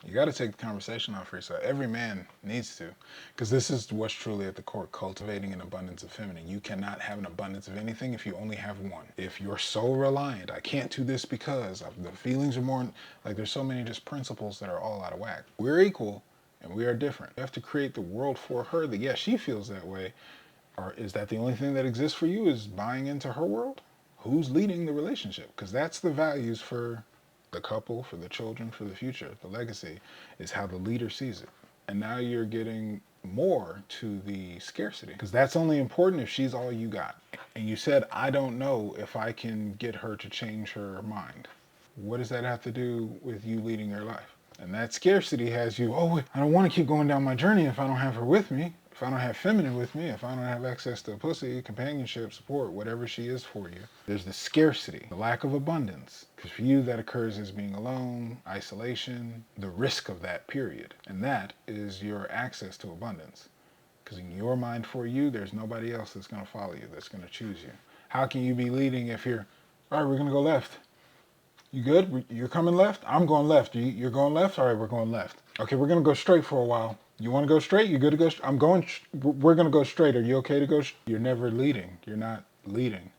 You got to take the conversation off for yourself. Every man needs to, because this is what's truly at the core, cultivating an abundance of feminine. You cannot have an abundance of anything if you only have one. If you're so reliant, I can't do this because the feelings are more, like there's so many just principles that are all out of whack. We're equal and we are different. You have to create the world for her that, yes, she feels that way. Or is that the only thing that exists for you, is buying into her world? Who's leading the relationship? Because that's the values for the couple, for the children, for the future. The legacy is how the leader sees it. And now you're getting more to the scarcity, because that's only important if she's all you got. And you said, I don't know if I can get her to change her mind. What does that have to do with you leading your life? And that scarcity has you, oh, wait, I don't want to keep going down my journey if I don't have her with me. If I don't have feminine with me, if I don't have access to pussy, companionship, support, whatever she is for you, there's the scarcity, the lack of abundance. Because for you, that occurs as being alone, isolation, the risk of that period. And that is your access to abundance. Because in your mind, for you, there's nobody else that's going to follow you, that's going to choose you. How can you be leading if you're, all right, we're going to go left. You good? You're coming left? I'm going left. You're going left? All right, we're going left. Okay, we're going to go straight for a while. You want to go straight? You good to go? We're going to go straight. Are you okay to go? You're never leading. You're not leading.